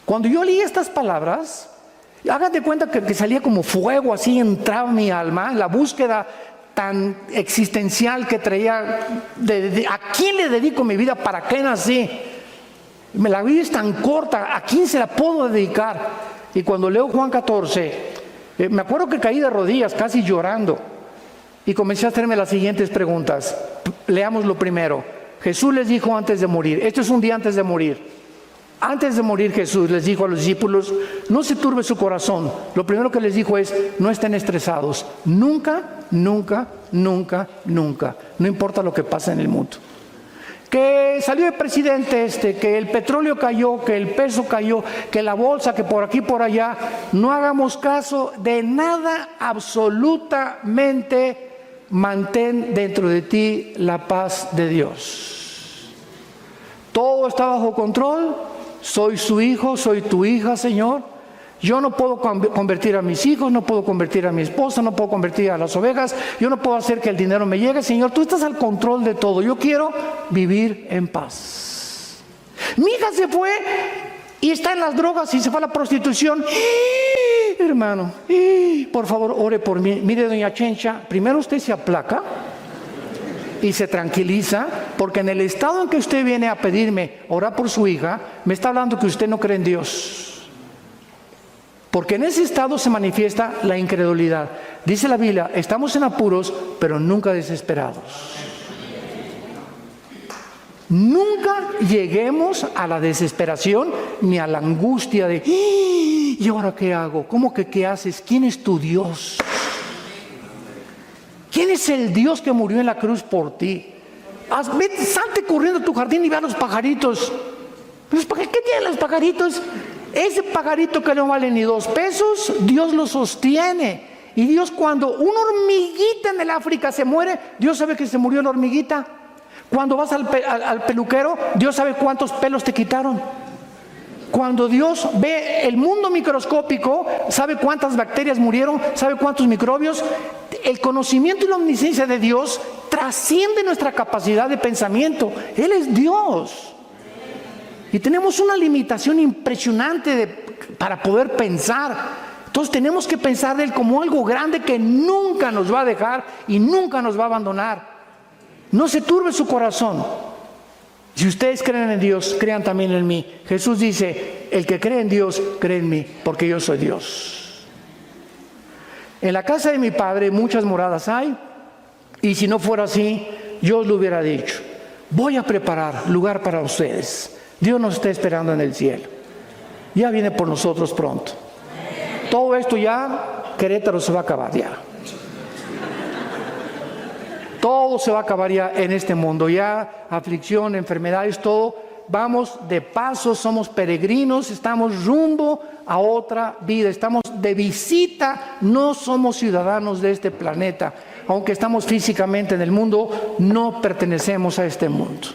Cuando yo leí estas palabras, hagan de cuenta que salía como fuego, así entraba mi alma, la búsqueda tan existencial que traía, ¿a quién le dedico mi vida? ¿Para qué nací? La vida es tan corta, ¿a quién se la puedo dedicar? Y cuando leo Juan 14, me acuerdo que caí de rodillas, casi llorando. Y comencé a hacerme las siguientes preguntas. Leamos lo primero. Jesús les dijo antes de morir, esto es un día antes de morir. Antes de morir Jesús les dijo a los discípulos, no se turbe su corazón. Lo primero que les dijo es, no estén estresados. Nunca, nunca, nunca, nunca. No importa lo que pasa en el mundo. Que salió el presidente que el petróleo cayó, que el peso cayó, que la bolsa, que por aquí, por allá. No hagamos caso de nada absolutamente. Mantén dentro de ti la paz de Dios. Todo está bajo control. Soy su hijo, soy tu hija, Señor. Yo no puedo convertir a mis hijos, no puedo convertir a mi esposa, no puedo convertir a las ovejas. Yo no puedo hacer que el dinero me llegue. Señor, tú estás al control de todo. Yo quiero vivir en paz. Mi hija se fue y está en las drogas y se fue a la prostitución. Hermano, por favor, ore por mí. Mire, doña Chencha, primero usted se aplaca y se tranquiliza, porque en el estado en que usted viene a pedirme orar por su hija, me está hablando que usted no cree en Dios. Porque en ese estado se manifiesta la incredulidad. Dice la Biblia, estamos en apuros, pero nunca desesperados. Nunca lleguemos a la desesperación ni a la angustia de ¿y ahora qué hago? ¿Cómo que qué haces? ¿Quién es tu Dios? ¿Quién es el Dios que murió en la cruz por ti? Salte corriendo a tu jardín y ve a los pajaritos. ¿Qué tienen los pajaritos? Ese pajarito que no vale ni 2 pesos, Dios lo sostiene. Y Dios, cuando una hormiguita en el África se muere, Dios sabe que se murió la hormiguita. Cuando vas al peluquero, Dios sabe cuántos pelos te quitaron. Cuando Dios ve el mundo microscópico, sabe cuántas bacterias murieron, sabe cuántos microbios. El conocimiento y la omnisciencia de Dios trasciende nuestra capacidad de pensamiento. Él es Dios. Y tenemos una limitación impresionante para poder pensar. Entonces tenemos que pensar de Él como algo grande que nunca nos va a dejar y nunca nos va a abandonar. No se turbe su corazón. Si ustedes creen en Dios, crean también en mí. Jesús dice, el que cree en Dios, cree en mí, porque yo soy Dios. En la casa de mi Padre muchas moradas hay, y si no fuera así, yo os lo hubiera dicho. Voy a preparar lugar para ustedes. Dios nos está esperando en el cielo. Ya viene por nosotros pronto. Todo esto ya, Querétaro se va a acabar ya. Todo se va a acabar ya en este mundo, ya aflicción, enfermedades, todo. Vamos de paso, somos peregrinos, estamos rumbo a otra vida, estamos de visita, no somos ciudadanos de este planeta. Aunque estamos físicamente en el mundo, no pertenecemos a este mundo.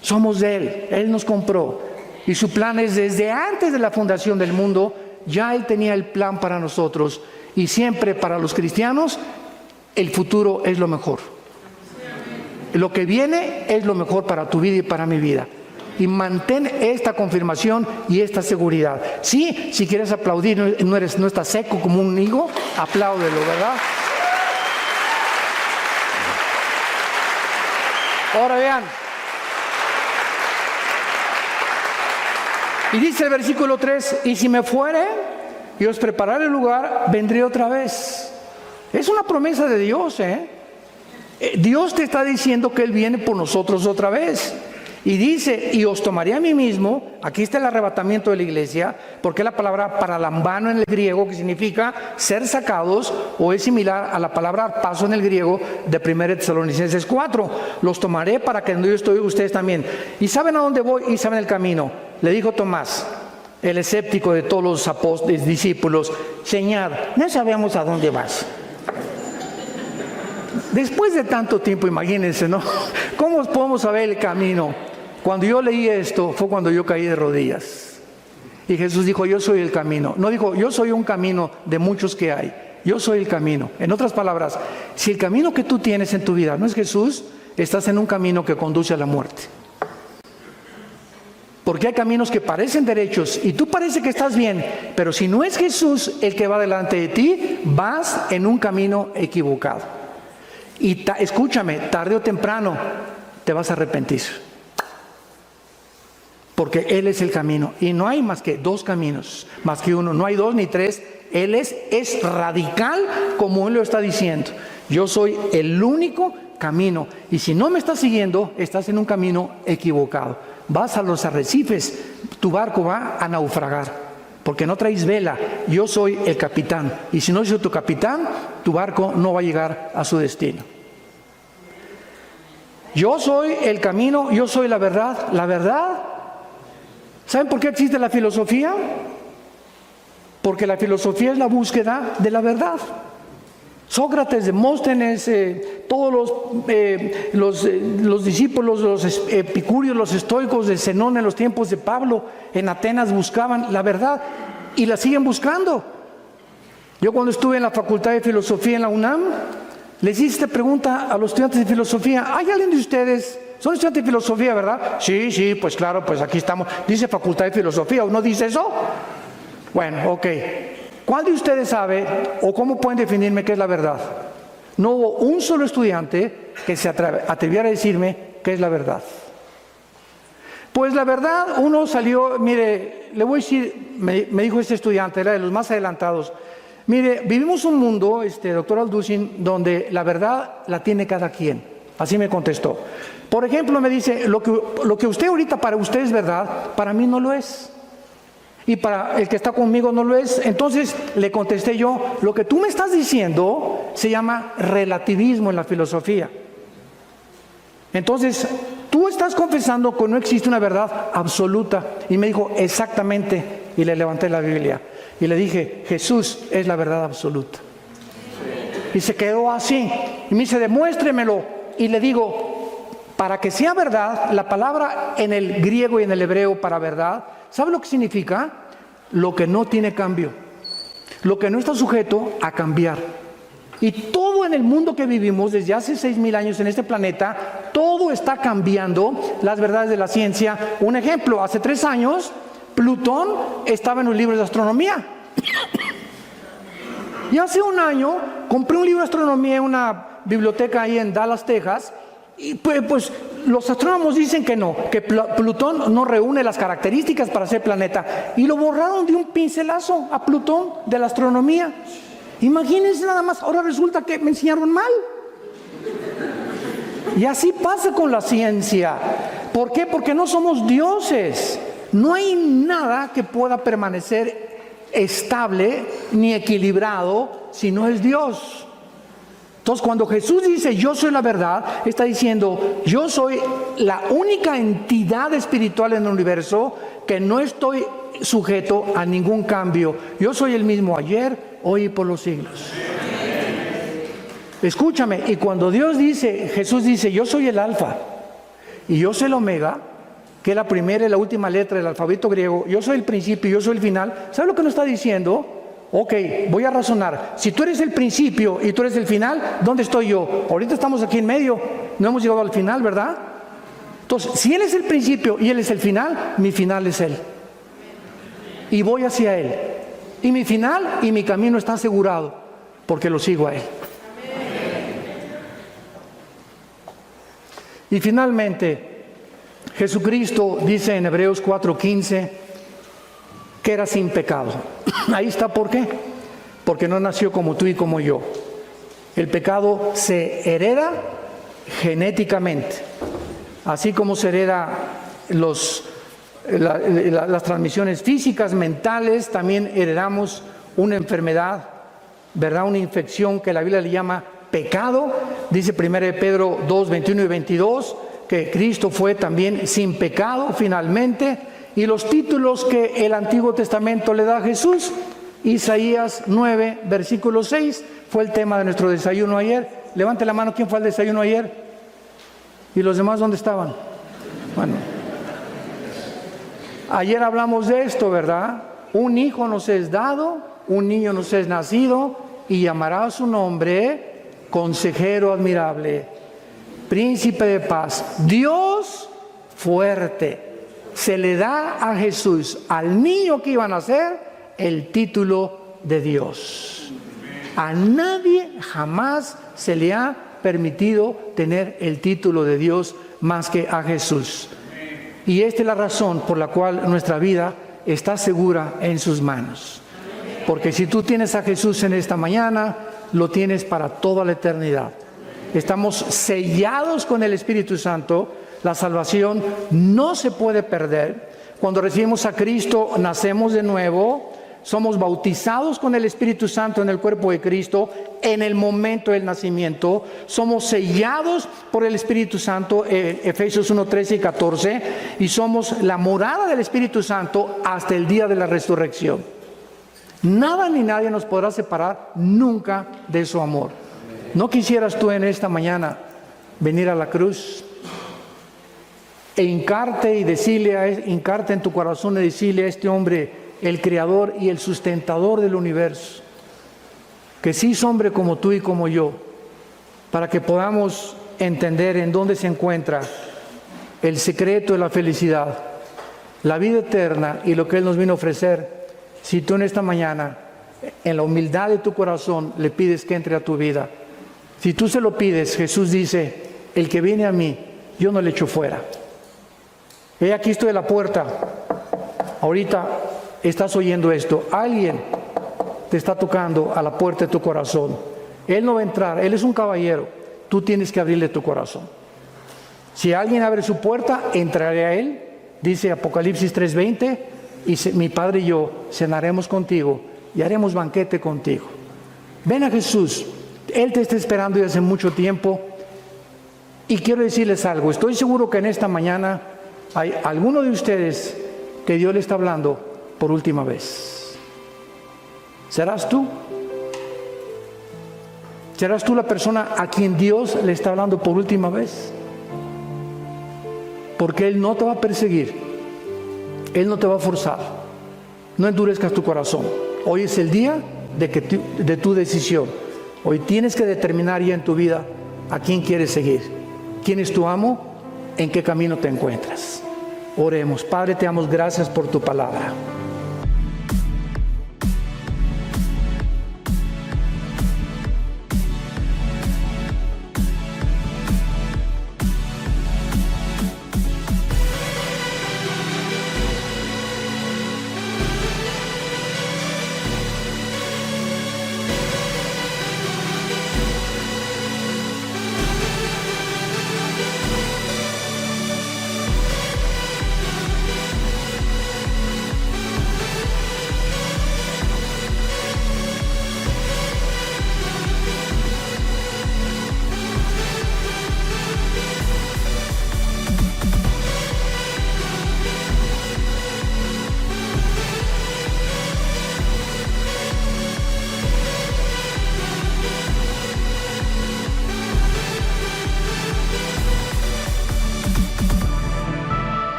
Somos de Él nos compró. Y su plan es desde antes de la fundación del mundo, ya Él tenía el plan para nosotros. Y siempre para los cristianos, el futuro es lo mejor. Lo que viene es lo mejor para tu vida y para mi vida. Y mantén esta confirmación y esta seguridad. Sí, si quieres aplaudir, no estás seco como un higo, apláudelo, ¿verdad? Ahora vean. Y dice el versículo 3, y si me fuere y os prepararé el lugar, vendré otra vez. Es una promesa de Dios, Dios te está diciendo que Él viene por nosotros otra vez. Y dice, y os tomaré a mí mismo. Aquí está el arrebatamiento de la iglesia, porque es la palabra paralambano en el griego, que significa ser sacados, o es similar a la palabra paso en el griego de 1 Tesalonicenses 4. Los tomaré para que donde yo estoy, ustedes también. Y saben a dónde voy y saben el camino. Le dijo Tomás, el escéptico de todos los apóstoles, discípulos: Señor, no sabemos a dónde vas. Después de tanto tiempo, imagínense, ¿no? ¿Cómo podemos saber el camino? Cuando yo leí esto, fue cuando yo caí de rodillas. Y Jesús dijo, yo soy el camino. No dijo, yo soy un camino de muchos que hay. Yo soy el camino. En otras palabras, si el camino que tú tienes en tu vida no es Jesús, estás en un camino que conduce a la muerte. Porque hay caminos que parecen derechos y tú parece que estás bien, pero si no es Jesús el que va delante de ti, vas en un camino equivocado. Y escúchame, tarde o temprano te vas a arrepentir. Porque Él es el camino. Y no hay más que dos caminos, más que uno. No hay dos ni tres. Él es radical como Él lo está diciendo. Yo soy el único camino. Y si no me estás siguiendo, estás en un camino equivocado. Vas a los arrecifes, tu barco va a naufragar. Porque no traes vela. Yo soy el capitán. Y si no soy tu capitán, tu barco no va a llegar a su destino. Yo soy el camino, yo soy la verdad. La verdad. ¿Saben por qué existe la filosofía? Porque la filosofía es la búsqueda de la verdad. Sócrates, Demóstenes, todos los discípulos, los epicúreos, los estoicos de Zenón en los tiempos de Pablo, en Atenas buscaban la verdad y la siguen buscando. Yo cuando estuve en la Facultad de Filosofía en la UNAM, les hice esta pregunta a los estudiantes de filosofía. ¿Hay alguien de ustedes? ¿Son estudiantes de filosofía, verdad? Sí, pues claro, pues aquí estamos. Dice Facultad de Filosofía, ¿o no dice eso? Bueno, ok. ¿Cuál de ustedes sabe o cómo pueden definirme qué es la verdad? No hubo un solo estudiante que se atreviera a decirme qué es la verdad. Pues la verdad, uno salió, mire, le voy a decir, me dijo este estudiante, era de los más adelantados. Mire, vivimos un mundo, doctor Alducin, donde la verdad la tiene cada quien. Así me contestó. Por ejemplo, me dice, lo que usted ahorita para usted es verdad, para mí no lo es. Y para el que está conmigo no lo es. Entonces le contesté yo, lo que tú me estás diciendo se llama relativismo en la filosofía. Entonces, tú estás confesando que no existe una verdad absoluta. Y me dijo, exactamente. Y le levanté la Biblia. Y le dije, Jesús es la verdad absoluta. Y se quedó así. Y me dice, demuéstremelo. Y le digo, para que sea verdad, la palabra en el griego y en el hebreo para verdad, ¿sabe lo que significa? Lo que no tiene cambio. Lo que no está sujeto a cambiar. Y todo en el mundo que vivimos desde hace 6,000 años en este planeta, todo está cambiando las verdades de la ciencia. Un ejemplo, hace 3 años, Plutón estaba en los libros de astronomía. Y hace 1 año compré un libro de astronomía en una biblioteca ahí en Dallas, Texas, y pues los astrónomos dicen que no, que Plutón no reúne las características para ser planeta. Y lo borraron de un pincelazo a Plutón de la astronomía. Imagínense nada más, ahora resulta que me enseñaron mal. Y así pasa con la ciencia. ¿Por qué? Porque no somos dioses. No hay nada que pueda permanecer estable ni equilibrado si no es Dios. Entonces, cuando Jesús dice, yo soy la verdad, está diciendo, yo soy la única entidad espiritual en el universo que no estoy sujeto a ningún cambio. Yo soy el mismo ayer, hoy y por los siglos. Escúchame, y cuando Jesús dice, yo soy el alfa y yo soy el omega, que es la primera y la última letra del alfabeto griego, yo soy el principio y yo soy el final, ¿sabes lo que nos está diciendo? Ok, voy a razonar. Si tú eres el principio y tú eres el final, ¿dónde estoy yo? Ahorita estamos aquí en medio, no hemos llegado al final, ¿verdad? Entonces, si Él es el principio y Él es el final, mi final es Él. Y voy hacia Él. Y mi final y mi camino está asegurado, porque lo sigo a Él. Y finalmente, Jesucristo dice en Hebreos 4:15 que era sin pecado. Ahí está, ¿por qué? Porque no nació como tú y como yo. El pecado se hereda genéticamente, así como se hereda las transmisiones físicas, mentales, también heredamos una enfermedad, ¿verdad? Una infección que la Biblia le llama pecado. Dice 1 Pedro 2, 21 y 22, que Cristo fue también sin pecado finalmente. Y los títulos que el Antiguo Testamento le da a Jesús, Isaías 9, versículo 6, fue el tema de nuestro desayuno ayer. Levante la mano, ¿quién fue al desayuno ayer? ¿Y los demás dónde estaban? Bueno, ayer hablamos de esto, ¿verdad? Un hijo nos es dado, un niño nos es nacido, y llamará su nombre Consejero admirable, Príncipe de paz, Dios fuerte. Se le da a Jesús, al niño que iba a nacer, el título de Dios. A nadie jamás se le ha permitido tener el título de Dios más que a Jesús. Y esta es la razón por la cual nuestra vida está segura en sus manos. Porque si tú tienes a Jesús en esta mañana, lo tienes para toda la eternidad. Estamos sellados con el Espíritu Santo. La salvación no se puede perder. Cuando recibimos a Cristo, nacemos de nuevo. Somos bautizados con el Espíritu Santo en el cuerpo de Cristo en el momento del nacimiento. Somos sellados por el Espíritu Santo, Efesios 1, 13 y 14. Y somos la morada del Espíritu Santo hasta el día de la resurrección. Nada ni nadie nos podrá separar nunca de su amor. ¿No quisieras tú en esta mañana venir a la cruz e hincarte en tu corazón y decirle a este hombre, el creador y el sustentador del universo, que sí es hombre como tú y como yo, para que podamos entender en dónde se encuentra el secreto de la felicidad, la vida eterna y lo que Él nos vino a ofrecer? Si tú en esta mañana, en la humildad de tu corazón, le pides que entre a tu vida, si tú se lo pides, Jesús dice, el que viene a mí, yo no le echo fuera. He aquí estoy a la puerta. Ahorita estás oyendo esto. Alguien te está tocando a la puerta de tu corazón. Él no va a entrar. Él es un caballero. Tú tienes que abrirle tu corazón. Si alguien abre su puerta, entraré a él. Dice Apocalipsis 3:20. Y mi Padre y yo cenaremos contigo y haremos banquete contigo. Ven a Jesús. Él te está esperando desde hace mucho tiempo. Y quiero decirles algo. Estoy seguro que en esta mañana hay alguno de ustedes que Dios le está hablando por última vez. ¿Serás tú? ¿Serás tú la persona a quien Dios le está hablando por última vez? Porque Él no te va a perseguir. Él no te va a forzar. No endurezcas tu corazón. Hoy es el día de tu decisión. Hoy tienes que determinar ya en tu vida a quién quieres seguir. ¿Quién es tu amo? ¿En qué camino te encuentras? Oremos. Padre, te damos gracias por tu palabra.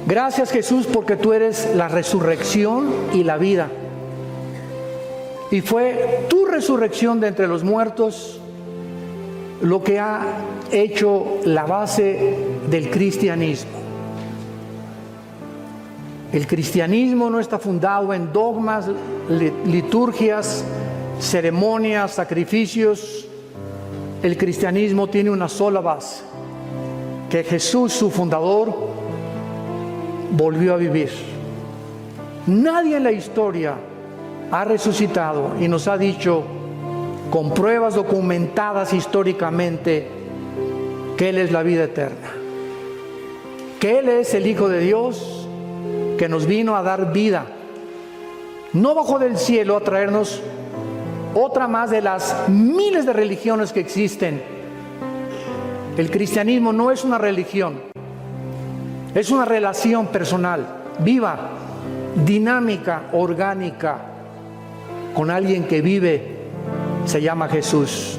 Gracias, Jesús, porque tú eres la resurrección y la vida. Y fue tu resurrección de entre los muertos lo que ha hecho la base del cristianismo. El cristianismo no está fundado en dogmas, liturgias, ceremonias, sacrificios. El cristianismo tiene una sola base, que Jesús, su fundador, volvió a vivir. Nadie en la historia ha resucitado y nos ha dicho, con pruebas documentadas históricamente, que Él es la vida eterna, que Él es el Hijo de Dios, que nos vino a dar vida, no bajó del cielo a traernos otra más de las miles de religiones que existen. El cristianismo no es una religión, es una relación personal, viva, dinámica, orgánica, con alguien que vive, se llama Jesús.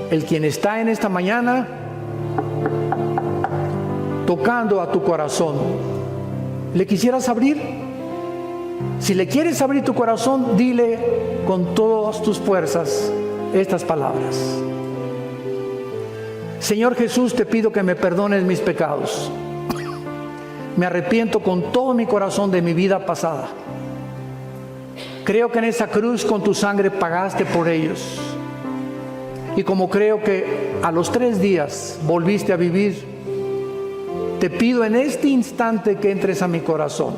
El quien está en esta mañana tocando a tu corazón. ¿Le quisieras abrir? Si le quieres abrir tu corazón, dile con todas tus fuerzas estas palabras. Señor Jesús, te pido que me perdones mis pecados. Me arrepiento con todo mi corazón de mi vida pasada. Creo que en esa cruz con tu sangre pagaste por ellos. Y como creo que a los 3 días volviste a vivir, te pido en este instante que entres a mi corazón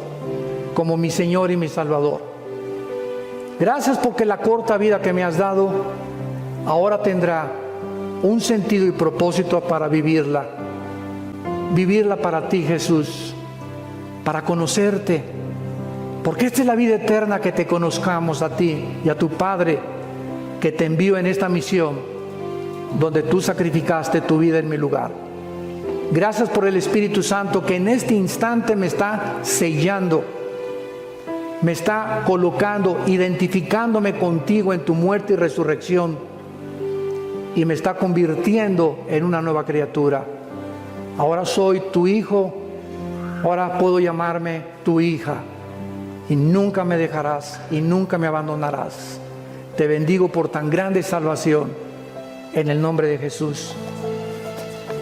como mi Señor y mi Salvador. Gracias porque la corta vida que me has dado ahora tendrá un sentido y propósito para vivirla. Vivirla para ti, Jesús, para conocerte, porque esta es la vida eterna, que te conozcamos a ti y a tu Padre, que te envío en esta misión, donde tú sacrificaste tu vida en mi lugar. Gracias por el Espíritu Santo que en este instante me está sellando, me está colocando, identificándome contigo en tu muerte y resurrección, y me está convirtiendo en una nueva criatura. Ahora soy tu hijo, ahora puedo llamarme tu hija, y nunca me dejarás y nunca me abandonarás. Te bendigo por tan grande salvación, en el nombre de Jesús.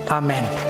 Amén.